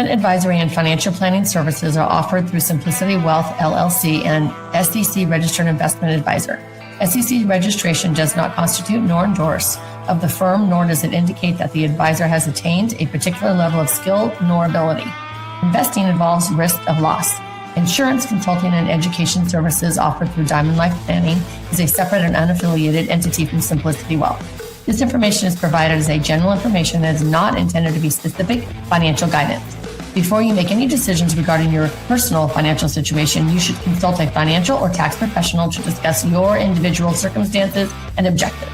Investment advisory and financial planning services are offered through Simplicity Wealth, LLC, and SEC Registered Investment Advisor. SEC registration does not constitute nor endorse of the firm, nor does it indicate that the advisor has attained a particular level of skill nor ability. Investing involves risk of loss. Insurance, consulting, and education services offered through Diamond Life Planning is a separate and unaffiliated entity from Simplicity Wealth. This information is provided as a general information that is not intended to be specific financial guidance. Before you make any decisions regarding your personal financial situation, you should consult a financial or tax professional to discuss your individual circumstances and objectives.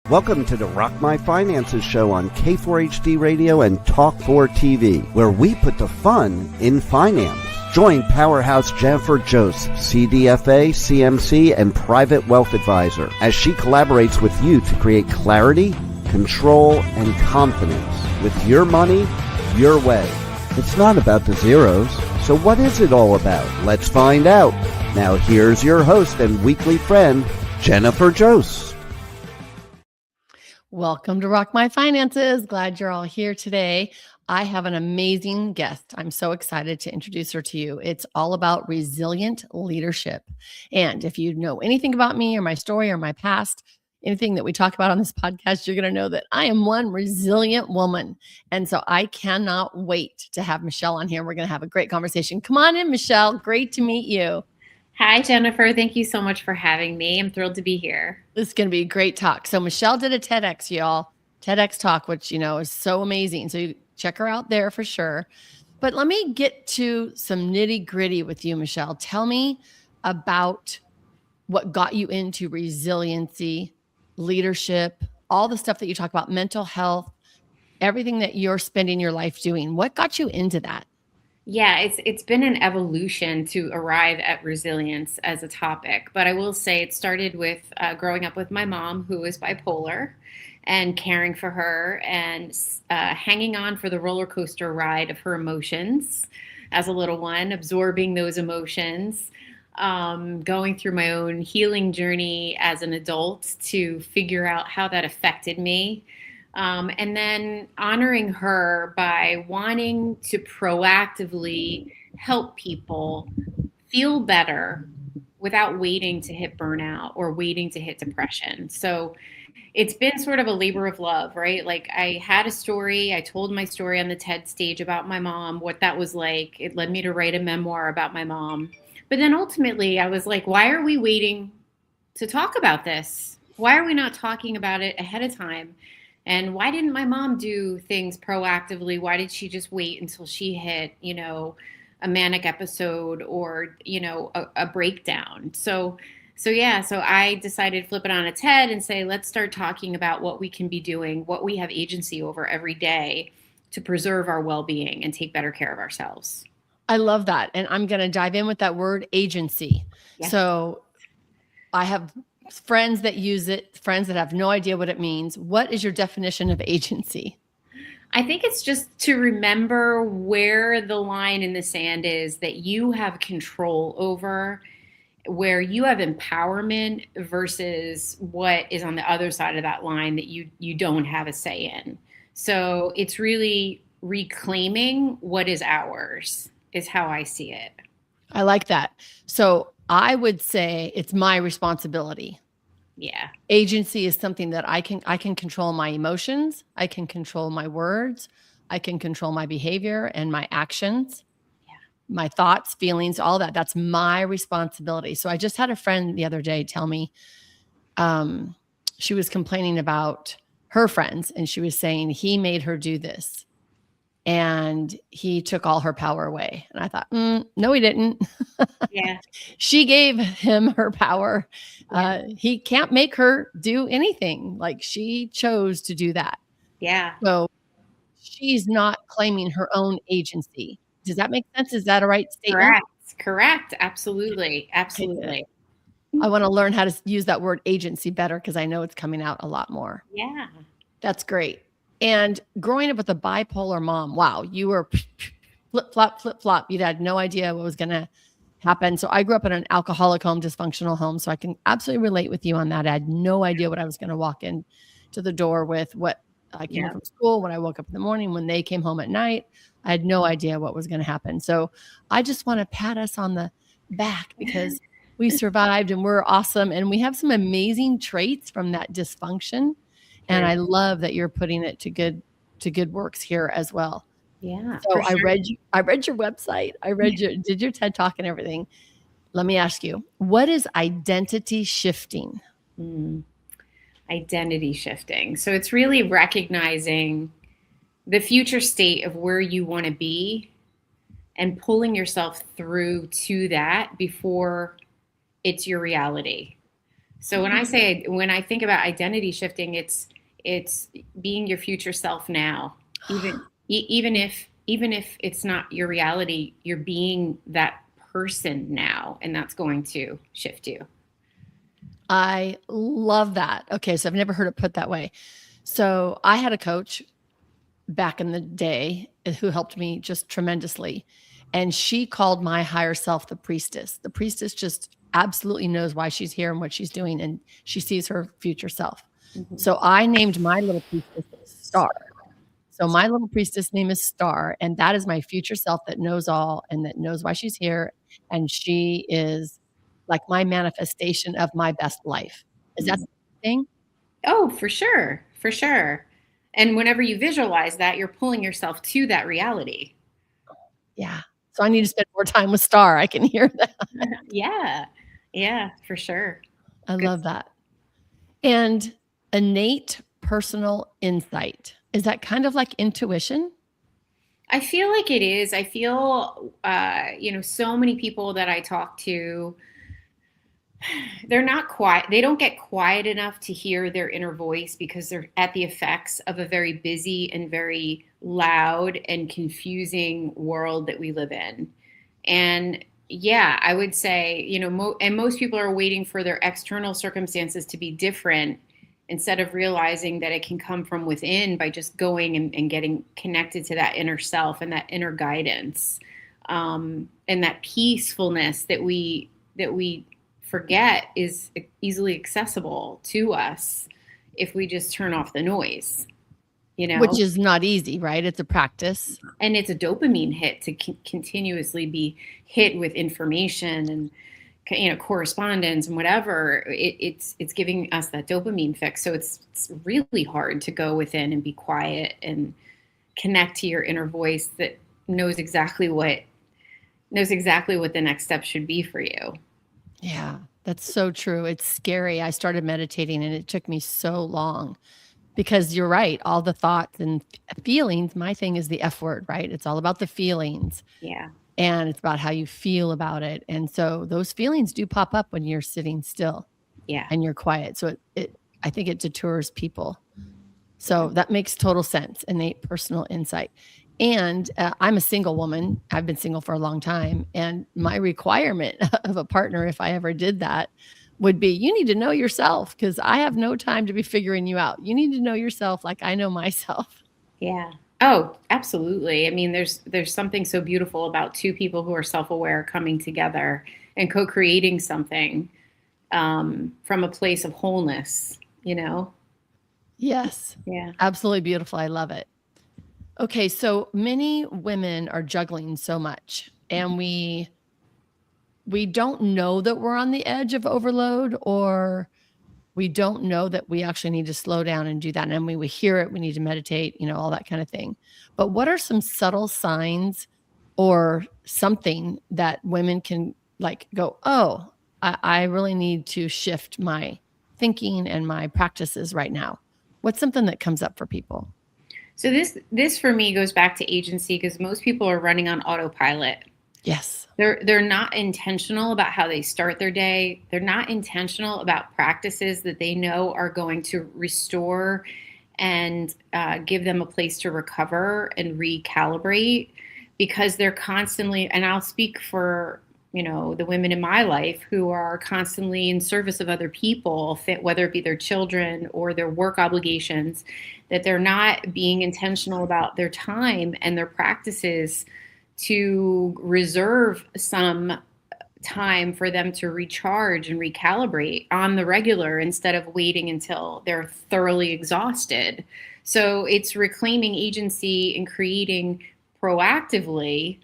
Welcome to the Rock My Finances show on K4HD Radio and Talk4 TV, where we put the fun in finance. Join Powerhouse Jennifer Jost, CDFA, CMC, and Private Wealth Advisor, as she collaborates with you to create clarity, control, and confidence with your money, your way. It's not about the zeros, so what is it all about? Let's find out. Now here's your host and weekly friend, Jennifer Jost. Welcome to Rock My Finances. Glad you're all here today. I have an amazing guest. I'm so excited to introduce her to you. It's all about resilient leadership. And if you know anything about me or my story or my past, anything that we talk about on this podcast, you're going to know that I am one resilient woman. And so I cannot wait to have Michelle on here. We're going to have a great conversation. Come on in, Michelle. Great to meet you. Hi, Jennifer. Thank you so much for having me. I'm thrilled to be here. This is going to be a great talk. So Michelle did a TEDx, y'all. TEDx talk, which, is so amazing. So you check her out there for sure. But let me get to some nitty gritty with you, Michelle. Tell me about what got you into resiliency, leadership, all the stuff that you talk about, mental health, everything that you're spending your life doing. What got you into that? Yeah, it's been an evolution to arrive at resilience as a topic. But I will say it started with growing up with my mom, who is bipolar, and caring for her and hanging on for the roller coaster ride of her emotions as a little one, absorbing those emotions, going through my own healing journey as an adult to figure out how that affected me. And then honoring her by wanting to proactively help people feel better without waiting to hit burnout or waiting to hit depression. So it's been sort of a labor of love, right? Like I had a story, I told my story on the TED stage about my mom, what that was like. It led me to write a memoir about my mom. But then ultimately I was like, why are we waiting to talk about this? Why are we not talking about it ahead of time? And why didn't my mom do things proactively? Why did she just wait until she hit, a manic episode or, a breakdown? So I decided to flip it on its head and say, let's start talking about what we can be doing, what we have agency over every day to preserve our well-being and take better care of ourselves. I love that. And I'm going to dive in with that word agency. Yeah. So I have friends that use it, friends that have no idea what it means. What is your definition of agency? I think it's just to remember where the line in the sand is that you have control over, where you have empowerment versus what is on the other side of that line that you don't have a say in. So it's really reclaiming what is ours is how I see it. I like that. So I would say it's my responsibility. Yeah. Agency is something that I can control my emotions. I can control my words. I can control my behavior and my actions, my thoughts, feelings, all that. That's my responsibility. So I just had a friend the other day tell me, she was complaining about her friends and she was saying he made her do this and he took all her power away. And I thought, no, he didn't. Yeah. She gave him her power. He can't make her do anything. Like she chose to do that. Yeah. So she's not claiming her own agency. Does that make sense? Is that a right statement? Correct. Absolutely. Absolutely. I want to learn how to use that word agency better because I know it's coming out a lot more. Yeah. That's great. And growing up with a bipolar mom, wow, you were flip-flop. You had no idea what was going to happen. So I grew up in an alcoholic home, dysfunctional home. So I can absolutely relate with you on that. I had no idea what I was going to walk in to the door with, what I came home from school, when I woke up in the morning, when they came home at night. I had no idea what was going to happen. So I just want to pat us on the back because we survived and we're awesome. And we have some amazing traits from that dysfunction. And I love that you're putting it to good works here as well. Yeah. So I read your website. Did your TED Talk and everything. Let me ask you, what is identity shifting? Identity shifting. So it's really recognizing the future state of where you want to be and pulling yourself through to that before it's your reality. So when I think about identity shifting, it's being your future self now. Even if it's not your reality, you're being that person now, and that's going to shift you. I love that. Okay, so I've never heard it put that way. So I had a coach back in the day who helped me just tremendously. And she called my higher self the priestess. The priestess just absolutely knows why she's here and what she's doing, and she sees her future self. Mm-hmm. So I named my little priestess Star. So my little priestess name is Star, and that is my future self that knows all and that knows why she's here. And she is like my manifestation of my best life. Is that the thing? Oh, for sure. For sure. And whenever you visualize that, you're pulling yourself to that reality. Yeah. So I need to spend more time with Star. I can hear that. Yeah. Yeah, for sure. I love that. And innate personal insight. Is that kind of like intuition? I feel like it is. I feel, so many people that I talk to, they're not quiet. They don't get quiet enough to hear their inner voice because they're at the effects of a very busy and very loud and confusing world that we live in. And yeah, I would say, and most people are waiting for their external circumstances to be different instead of realizing that it can come from within by just going and getting connected to that inner self and that inner guidance, and that peacefulness that we forget is easily accessible to us if we just turn off the noise, which is not easy, right? It's a practice, and it's a dopamine hit to continuously be hit with information and correspondence and whatever. It's giving us that dopamine fix. So it's really hard to go within and be quiet and connect to your inner voice that knows exactly what the next step should be for you. Yeah, that's so true. It's scary. I started meditating and it took me so long because you're right. All the thoughts and feelings, my thing is the F word, right? It's all about the feelings. Yeah. And it's about how you feel about it. And so those feelings do pop up when you're sitting still. Yeah. And you're quiet. So I think it deters people. So that makes total sense. Innate personal insight. And I'm a single woman. I've been single for a long time. And my requirement of a partner, if I ever did that, would be you need to know yourself because I have no time to be figuring you out. You need to know yourself like I know myself. Yeah. Oh, absolutely. I mean, there's something so beautiful about two people who are self-aware coming together and co-creating something from a place of wholeness, Yes. Yeah. Absolutely beautiful. I love it. Okay. So many women are juggling so much and we don't know that we're on the edge of overload or we don't know that we actually need to slow down and do that. And when we hear it, we need to meditate, all that kind of thing. But what are some subtle signs or something that women can go, oh, I really need to shift my thinking and my practices right now? What's something that comes up for people? So this for me goes back to agency because most people are running on autopilot. Yes. They're not intentional about how they start their day. They're not intentional about practices that they know are going to restore and give them a place to recover and recalibrate because they're constantly, and I'll speak for, the women in my life who are constantly in service of other people, whether it be their children or their work obligations, that they're not being intentional about their time and their practices to reserve some time for them to recharge and recalibrate on the regular instead of waiting until they're thoroughly exhausted So it's reclaiming agency and creating proactively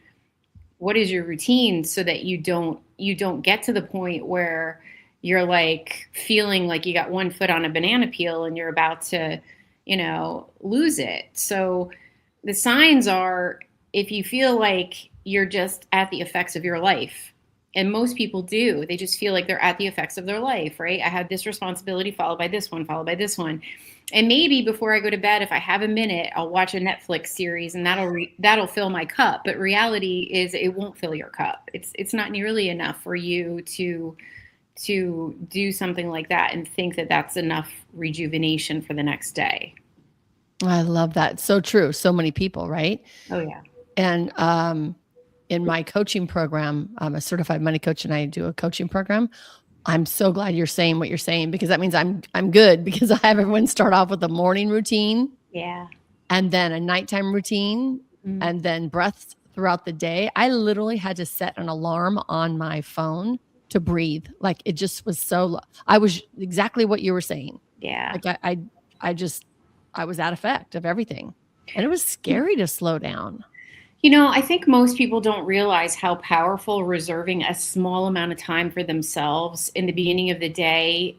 what is your routine so that you don't get to the point where you're like feeling like you got one foot on a banana peel and you're about to, lose it. So the signs are, if you feel like you're just at the effects of your life, and most people do, they just feel like they're at the effects of their life, right? I have this responsibility followed by this one, followed by this one. And maybe before I go to bed, if I have a minute, I'll watch a Netflix series and that'll fill my cup. But reality is it won't fill your cup. It's not nearly enough for you to do something like that and think that that's enough rejuvenation for the next day. I love that. So true. So many people, right? Oh, yeah. And in my coaching program, I'm a certified money coach and I do a coaching program. I'm so glad you're saying what you're saying, because that means I'm good, because I have everyone start off with a morning routine. Yeah. And then a nighttime routine, and then breaths throughout the day. I literally had to set an alarm on my phone to breathe. Like, it just was I was exactly what you were saying. Yeah. Like I was at effect of everything. And it was scary to slow down. I think most people don't realize how powerful reserving a small amount of time for themselves in the beginning of the day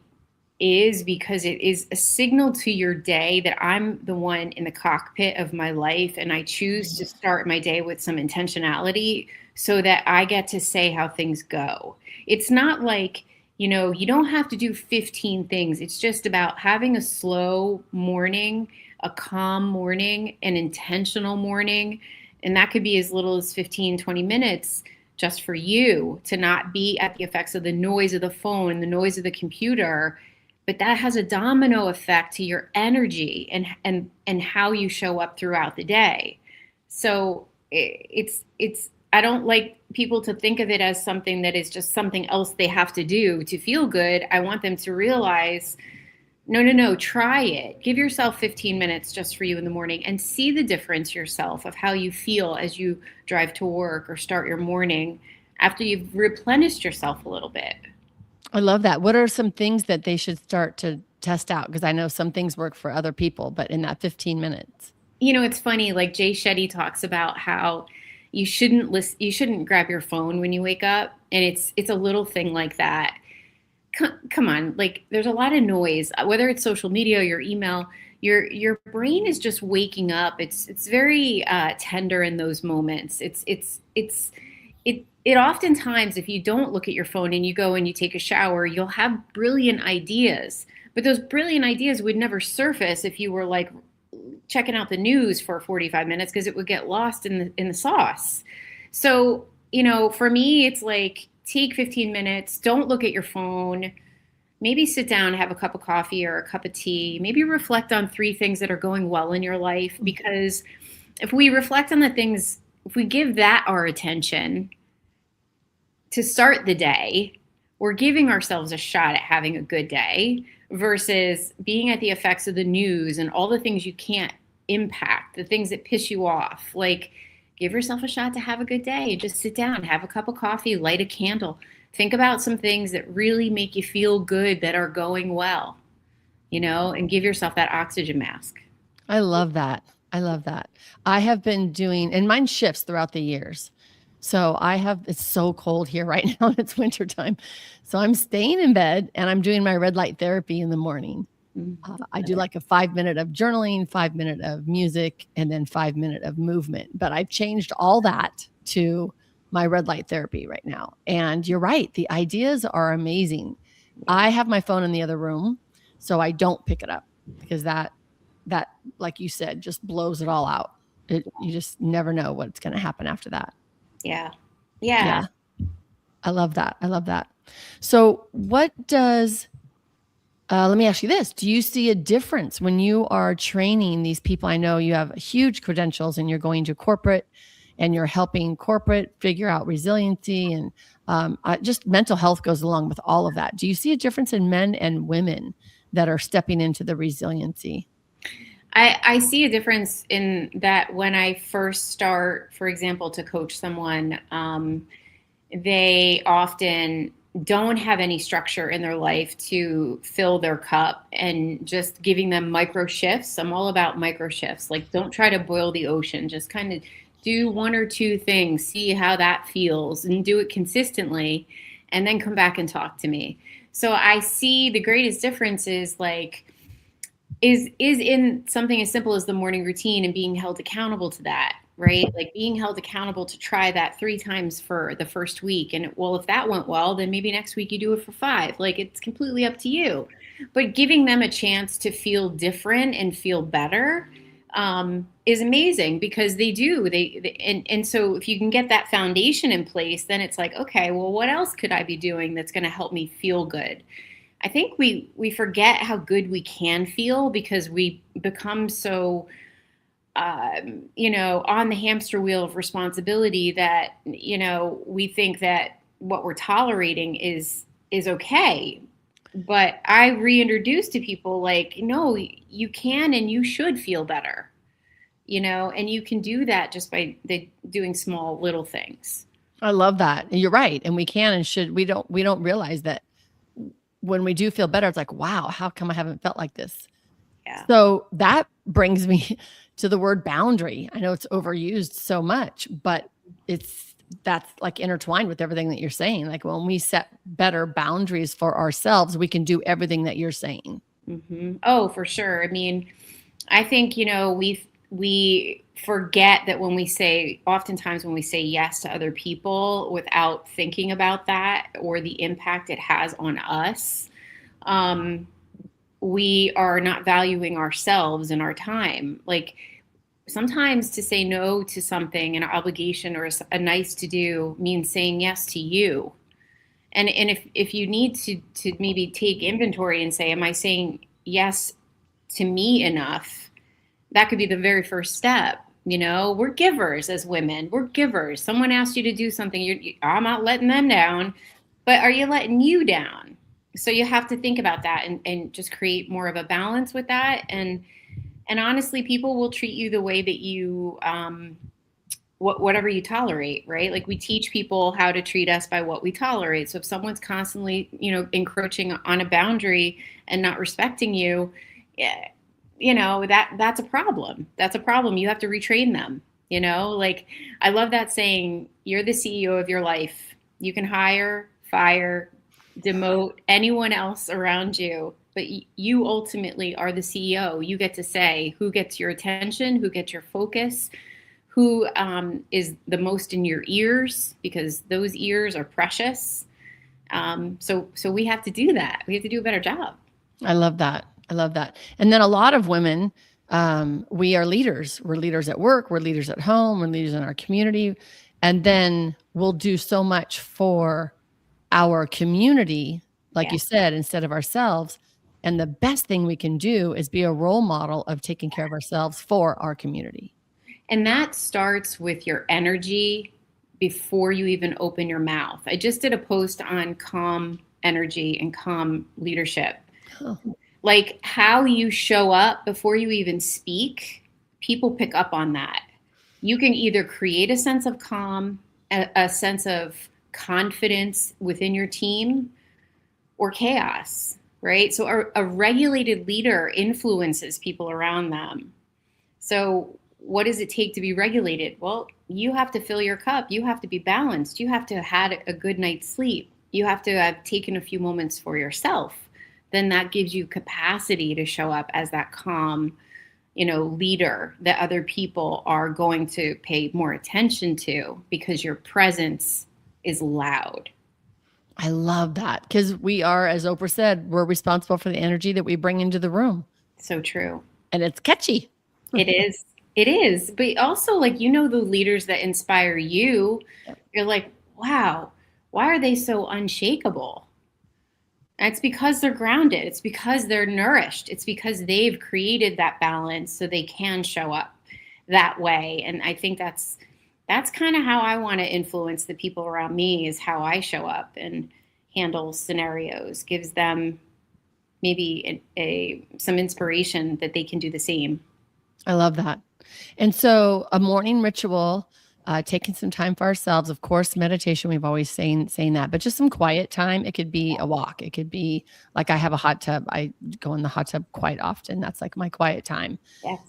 is, because it is a signal to your day that I'm the one in the cockpit of my life, and I choose to start my day with some intentionality so that I get to say how things go. It's not like, you don't have to do 15 things. It's just about having a slow morning, a calm morning, an intentional morning. And that could be as little as 15, 20 minutes just for you to not be at the effects of the noise of the phone and the noise of the computer. But that has a domino effect to your energy and how you show up throughout the day. So it's I don't like people to think of it as something that is just something else they have to do to feel good. I want them to realize, no, try it. Give yourself 15 minutes just for you in the morning and see the difference yourself of how you feel as you drive to work or start your morning after you've replenished yourself a little bit. I love that. What are some things that they should start to test out? Because I know some things work for other people, but in that 15 minutes. It's funny, like Jay Shetty talks about how you shouldn't grab your phone when you wake up. And it's a little thing like that. Come on, like, there's a lot of noise, whether it's social media or your email, your brain is just waking up. It's very tender in those moments. It oftentimes, if you don't look at your phone and you go and you take a shower, you'll have brilliant ideas, but those brilliant ideas would never surface if you were like checking out the news for 45 minutes, because it would get lost in the sauce. So, for me, it's like, take 15 minutes, don't look at your phone, maybe sit down, have a cup of coffee or a cup of tea, maybe reflect on 3 things that are going well in your life. Because if we reflect on the things, if we give that our attention to start the day, we're giving ourselves a shot at having a good day, versus being at the effects of the news and all the things you can't impact, the things that piss you off. Like, give yourself a shot to have a good day. Just sit down, have a cup of coffee, light a candle. Think about some things that really make you feel good, that are going well, and give yourself that oxygen mask. I love that. I have been doing, and mine shifts throughout the years. So it's so cold here right now. It's wintertime. So I'm staying in bed and I'm doing my red light therapy in the morning. I do like a 5-minute of journaling, 5-minute of music, and then 5-minute of movement. But I've changed all that to my red light therapy right now. And you're right. The ideas are amazing. I have my phone in the other room, so I don't pick it up, because that, like you said, just blows it all out. You just never know what's going to happen after that. Yeah. I love that. So what does, let me ask you this. Do you see a difference when you are training these people? I know you have huge credentials and you're going to corporate and you're helping corporate figure out resiliency, and just mental health goes along with all of that. Do you see a difference in men and women that are stepping into the resiliency? I see a difference in that when I first start, for example, to coach someone, they often don't have any structure in their life to fill their cup, and just giving them micro shifts. I'm all about micro shifts. Like, don't try to boil the ocean. Just kind of do one or two things, see how that feels, and do it consistently, and then come back and talk to me. So I see the greatest difference is like, is in something as simple as the morning routine and being held accountable to that, right? Like being held accountable to try that 3 times for the first week. And well, if that went well, then maybe next week you do it for 5. Like, it's completely up to you. But giving them a chance to feel different and feel better is amazing, because they do. And so if you can get that foundation in place, then it's like, okay, well, what else could I be doing that's going to help me feel good? I think we forget how good we can feel, because we become so, on the hamster wheel of responsibility that, we think that what we're tolerating is okay. But I reintroduce to people like, no, you can and you should feel better, and you can do that just by doing small little things. I love that. And you're right. And we can and should. We don't realize that when we do feel better, it's like, wow, how come I haven't felt like this? Yeah. So that brings me to the word boundary. I know it's overused so much, but that's like intertwined with everything that you're saying. Like, when we set better boundaries for ourselves, we can do everything that you're saying. Mm-hmm. Oh, for sure. I mean, I think, we forget that oftentimes when we say yes to other people without thinking about that or the impact it has on us, we are not valuing ourselves and our time. Like, sometimes to say no to something, an obligation or a nice to do, means saying yes to you. And if you need to maybe take inventory and say, am I saying yes to me enough? That could be the very first step. We're givers as women. We're givers. Someone asked you to do something. I'm not letting them down, but are you letting you down? So you have to think about that and just create more of a balance with that. And honestly, people will treat you the way that you, whatever you tolerate, right? Like, we teach people how to treat us by what we tolerate. So if someone's constantly, encroaching on a boundary and not respecting you, that's a problem. That's a problem. You have to retrain them, like, I love that saying, you're the CEO of your life. You can hire, fire, demote anyone else around you, but you ultimately are the CEO. You get to say who gets your attention, who gets your focus, who is the most in your ears, because those ears are precious. So we have to do that. We have to do a better job. I love that. And then a lot of women, we are leaders. We're leaders at work. We're leaders at home. We're leaders in our community. And then we'll do so much for our community, like you said, instead of ourselves. And the best thing we can do is be a role model of taking care of ourselves for our community. And that starts with your energy before you even open your mouth. I just did a post on calm energy and calm leadership. Oh. Like, how you show up before you even speak, people pick up on that. You can either create a sense of calm, a sense of confidence within your team, or chaos, right? So a regulated leader influences people around them. So what does it take to be regulated? Well, you have to fill your cup. You have to be balanced. You have to have had a good night's sleep. You have to have taken a few moments for yourself. Then that gives you capacity to show up as that calm, leader that other people are going to pay more attention to, because your presence is loud. I love that, because we are, as Oprah said, we're responsible for the energy that we bring into the room. So true. And it's catchy. It is. It is. But also, like, the leaders that inspire you, you're like, wow, why are they so unshakable? And it's because they're grounded. It's because they're nourished. It's because they've created that balance so they can show up that way. And I think that's kind of how I want to influence the people around me, is how I show up and handle scenarios, gives them maybe some inspiration that they can do the same. I love that. And so a morning ritual taking some time for ourselves. Of course, meditation, we've always saying that, but just some quiet time. It could be a walk. It could be like I have a hot tub. I go in the hot tub quite often. That's like my quiet time. Yes.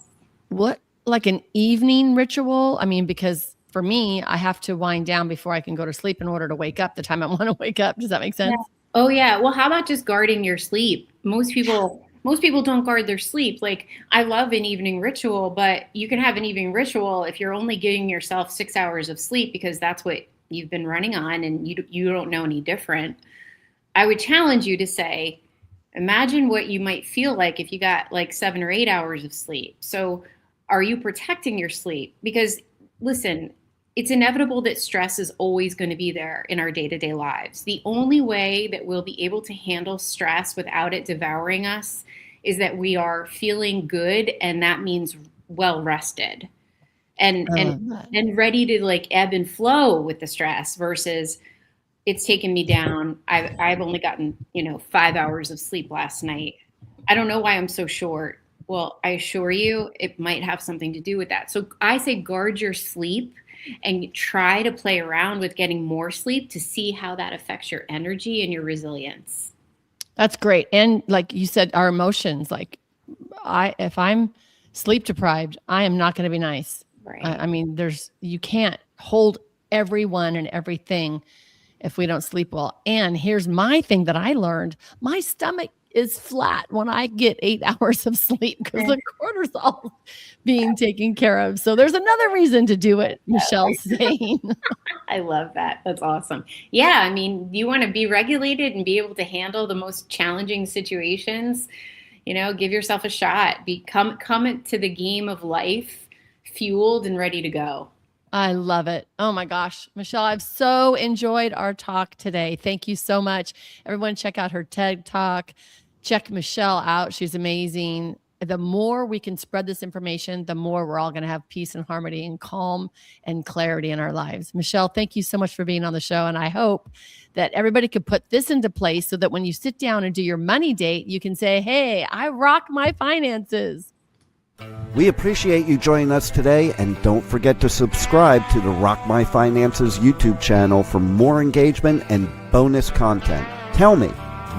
What, like an evening ritual? I mean, because for me, I have to wind down before I can go to sleep in order to wake up the time I want to wake up. Does that make sense? Yeah. Oh yeah. Well, how about just guarding your sleep? Most people don't guard their sleep. Like, I love an evening ritual, but you can have an evening ritual if you're only giving yourself 6 hours of sleep because that's what you've been running on and you don't know any different. I would challenge you to say, imagine what you might feel like if you got like 7 or 8 hours of sleep. So are you protecting your sleep? Because listen, it's inevitable that stress is always going to be there in our day-to-day lives. The only way that we'll be able to handle stress without it devouring us is that we are feeling good, and that means well rested and ready to like ebb and flow with the stress versus it's taken me down. I've only gotten 5 hours of sleep last night. I don't know why I'm so short. Well, I assure you, it might have something to do with that. So I say guard your sleep and try to play around with getting more sleep to see how that affects your energy and your resilience. That's great. And like you said, our emotions, like if I'm sleep deprived, I am not going to be nice. Right. I mean, you can't hold everyone and everything if we don't sleep well. And here's my thing that I learned. My stomach is flat when I get 8 hours of sleep because the cortisol being taken care of. So there's another reason to do it, Michelle's saying. I love that. That's awesome. Yeah. I mean, you want to be regulated and be able to handle the most challenging situations, give yourself a shot, come to the game of life fueled and ready to go. I love it. Oh my gosh. Michelle, I've so enjoyed our talk today. Thank you so much. Everyone check out her TED Talk. Check Michelle out. She's amazing. The more we can spread this information, the more we're all going to have peace and harmony and calm and clarity in our lives. Michelle, thank you so much for being on the show. And I hope that everybody could put this into place so that when you sit down and do your money date, you can say, hey, I rock my finances. We appreciate you joining us today, and don't forget to subscribe to the Rock My Finances YouTube channel for more engagement and bonus content. Tell me,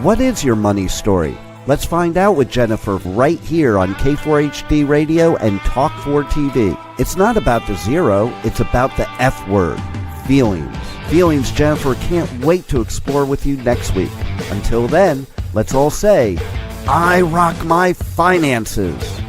what is your money story? Let's find out with Jennifer right here on K4HD Radio and Talk4 TV. It's not about the zero, it's about the F word, feelings. Feelings Jennifer can't wait to explore with you next week. Until then, let's all say, I rock my finances.